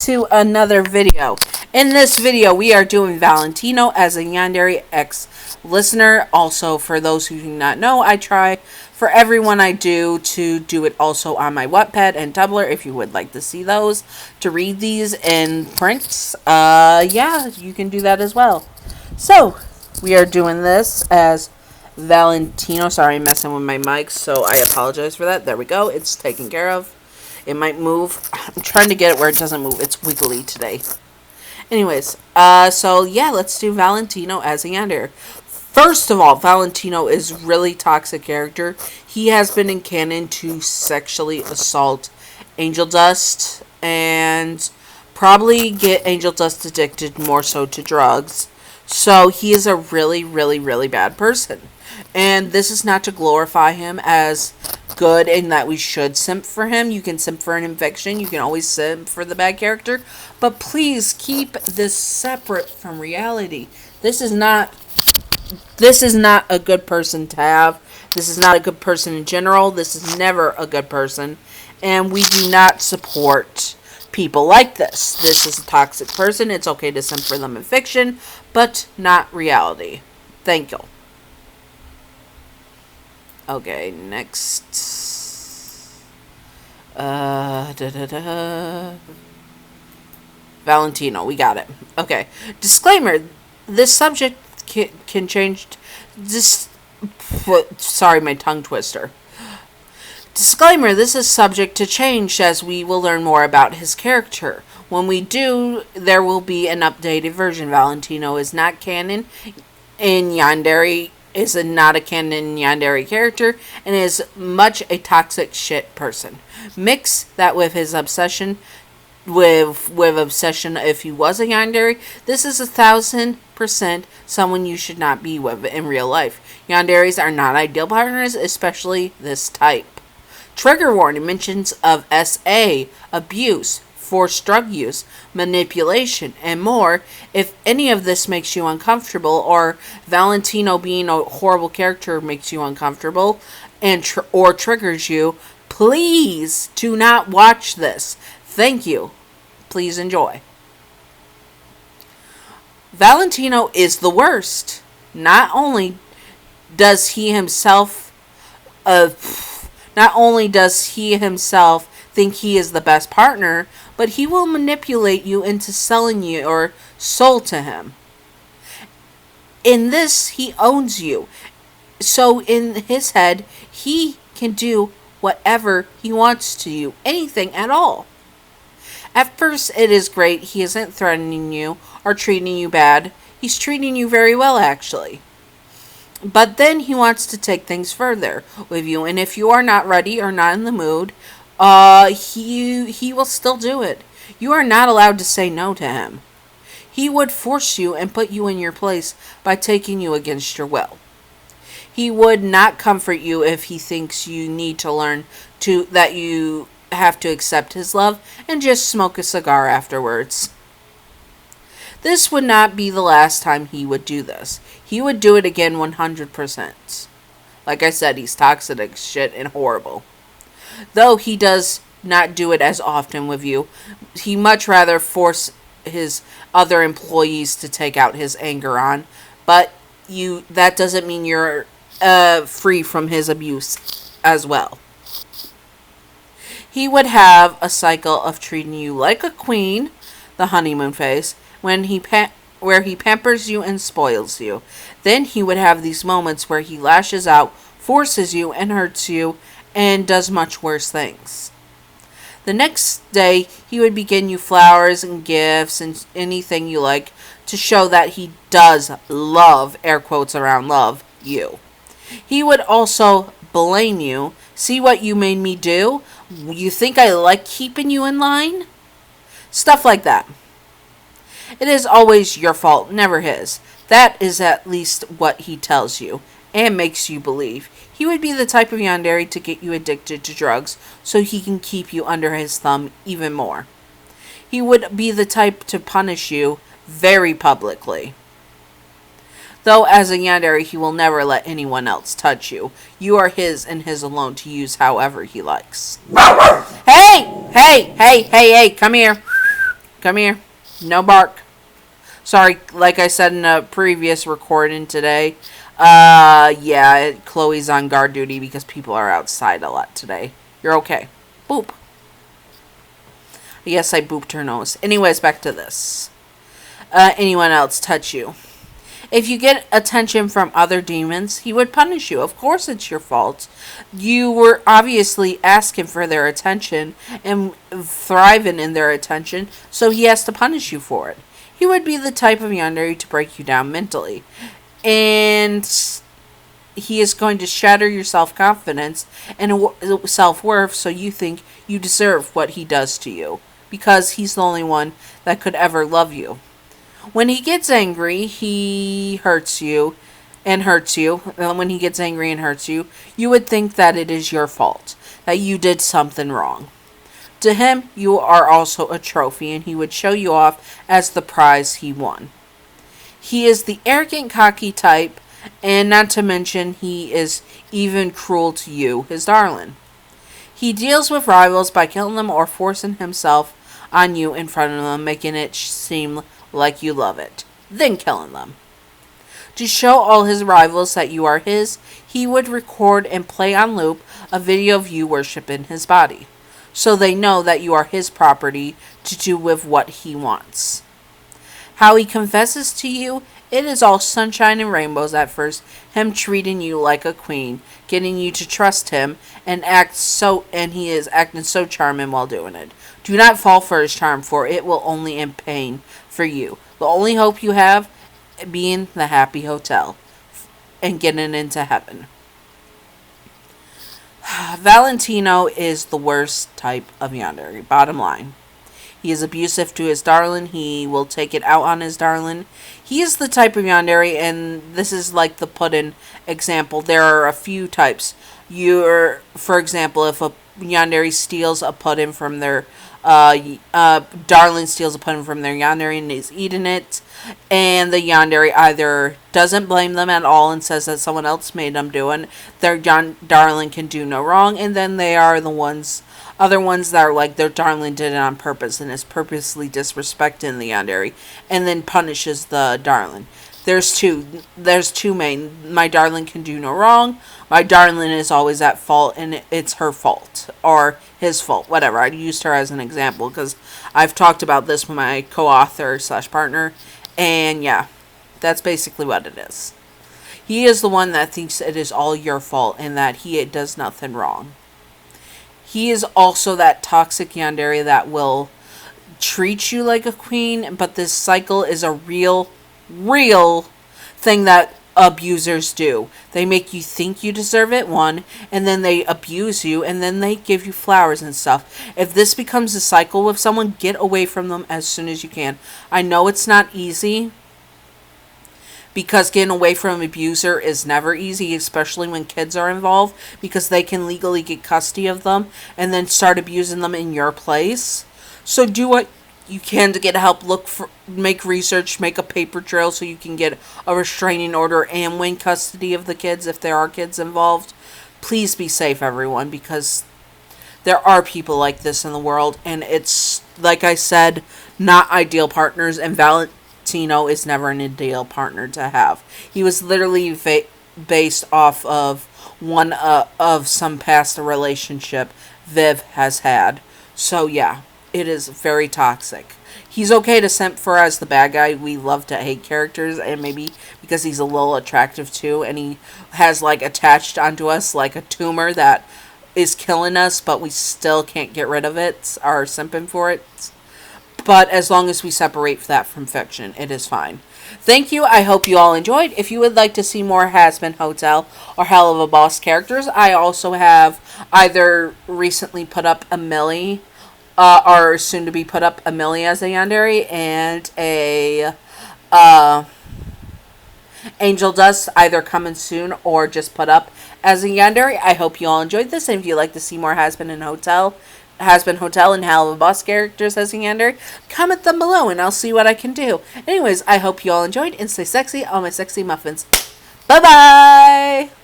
to another video. In this video, we are doing Valentino as a Yandere ex-listener. Also, for those who do not know, I try for everyone I do to do it also on my Wattpad and Tumblr if you would like to see those, to read these in print. Yeah, you can do that as well. So, we are doing this as Valentino. Sorry, I'm messing with my mic, so I apologize for that. There we go. It's taken care of. It might move. I'm trying to get it where it doesn't move. It's wiggly today. Anyways, so yeah, let's do Valentino as a Yandere. First of all, Valentino is really toxic character. He has been in canon to sexually assault Angel Dust and probably get Angel Dust addicted more so to drugs. So he is a really, really, really bad person. And this is not to glorify him as good and that we should simp for him. You can simp for an infection. You can always simp for the bad character. But please keep this separate from reality. This is not a good person to have. This is not a good person in general. This is never a good person. And we do not support people like this. This is a toxic person. It's okay to simp for them in fiction, but not reality. Thank you. Okay, next. Valentino, we got it. Okay. Disclaimer, this subject can change. Sorry, my tongue twister. Disclaimer, this is subject to change as we will learn more about his character. When we do, there will be an updated version. Valentino is not canon in Yandere, is not a canon Yandere character, and is much a toxic shit person. Mix that with his obsession, with obsession if he was a Yandere, this is 1,000% someone you should not be with in real life. Yanderes are not ideal partners, especially this type. Trigger warning: mentions of SA, abuse, forced drug use, manipulation, and more. If any of this makes you uncomfortable, or Valentino being a horrible character makes you uncomfortable, and or triggers you, please do not watch this. Thank you. Please enjoy. Valentino is the worst. Not only does he himself think he is the best partner, but he will manipulate you into selling your soul to him. In this, he owns you. So in his head, he can do whatever he wants to you. Anything at all. At first, it is great. He isn't threatening you or treating you bad. He's treating you very well, actually. But then he wants to take things further with you. And if you are not ready or not in the mood, he will still do it. You are not allowed to say no to him. He would force you and put you in your place by taking you against your will. He would not comfort you if he thinks you need to learn that you have to accept his love and just smoke a cigar afterwards. This would not be the last time he would do this. He would do it again 100%. Like I said, he's toxic as shit and horrible. Though he does not do it as often with you, he much rather force his other employees to take out his anger on. But that doesn't mean you're free from his abuse as well. He would have a cycle of treating you like a queen, the honeymoon phase, where he pampers you and spoils you. Then he would have these moments where he lashes out, forces you, and hurts you, and does much worse things. The next day, he would begin you flowers and gifts and anything you like to show that he does love, air quotes around love, you. He would also blame you. See what you made me do? You think I like keeping you in line? Stuff like that. It is always your fault, never his. That is at least what he tells you and makes you believe. He would be the type of Yandere to get you addicted to drugs so he can keep you under his thumb even more. He would be the type to punish you very publicly. Though as a Yandere, he will never let anyone else touch you. You are his and his alone to use however he likes. Hey! Hey! Hey! Hey! Hey! Come here. Come here. No bark. Sorry, like I said in a previous recording today, yeah, Chloe's on guard duty because people are outside a lot today. You're okay. Boop. Yes, I booped her nose. Anyways, back to this. Anyone else touch you? If you get attention from other demons, he would punish you. Of course it's your fault. You were obviously asking for their attention and thriving in their attention, so he has to punish you for it. He would be the type of yandere to break you down mentally. And he is going to shatter your self-confidence and self-worth so you think you deserve what he does to you. Because he's the only one that could ever love you. When he gets angry, he hurts you. And when he gets angry and hurts you, you would think that it is your fault. That you did something wrong. To him, you are also a trophy, and he would show you off as the prize he won. He is the arrogant, cocky type, and not to mention he is even cruel to you, his darling. He deals with rivals by killing them or forcing himself on you in front of them, making it seem like you love it, then killing them. To show all his rivals that you are his, he would record and play on loop a video of you worshiping his body, so they know that you are his property to do with what he wants. How he confesses to you, it is all sunshine and rainbows at first, him treating you like a queen, getting you to trust him, and he is acting so charming while doing it. Do not fall for his charm, for it will only end pain for you. The only hope you have being the happy hotel and getting into heaven. Valentino is the worst type of yandere, bottom line. He is abusive to his darling. He will take it out on his darling. He is the type of yandere, and this is like the pudding example. There are a few types. For example, if a yandere steals a pudding from their darling steals a pudding from their yandere and is eating it, and the yandere either doesn't blame them at all and says that someone else made them do it, their darling can do no wrong, and then they are the other ones that are like their darling did it on purpose and is purposely disrespecting the yandere and then punishes the darling. There's two main. My darling can do no wrong. My darling is always at fault, and it's her fault or his fault, whatever. I used her as an example because I've talked about this with my co-author / partner, and yeah, that's basically what it is. He is the one that thinks it is all your fault and that he does nothing wrong. He is also that toxic yandere that will treat you like a queen, but this cycle is a real thing that abusers do. They make you think you deserve it, one, and then they abuse you, and then they give you flowers and stuff. If this becomes a cycle with someone, get away from them as soon as you can. I know it's not easy, because getting away from an abuser is never easy, especially when kids are involved, because they can legally get custody of them and then start abusing them in your place. So do what you can to get help. Make research, make a paper trail so you can get a restraining order and win custody of the kids if there are kids involved. Please be safe, everyone, because there are people like this in the world, and it's, like I said, not ideal partners, and Valentino is never an ideal partner to have. He was literally based off of one of some past relationship Viv has had. So yeah, it is very toxic. He's okay to simp for as the bad guy. We love to hate characters, and maybe because he's a little attractive too, and he has like attached onto us like a tumor that is killing us, but we still can't get rid of it, are simping for it. But as long as we separate that from fiction, it is fine. Thank you. I hope you all enjoyed. If you would like to see more Hazbin Hotel or Hell of a Boss characters, I also have either recently put up a Millie, or soon to be put up a Millie as a yandere, and a Angel Dust, either coming soon or just put up as a yandere. I hope you all enjoyed this, and if you'd like to see more Hazbin Hotel and Hell of a Boss characters as a yandere, comment them below and I'll see what I can do. Anyways, I hope you all enjoyed, and stay sexy, all my sexy muffins. Bye bye!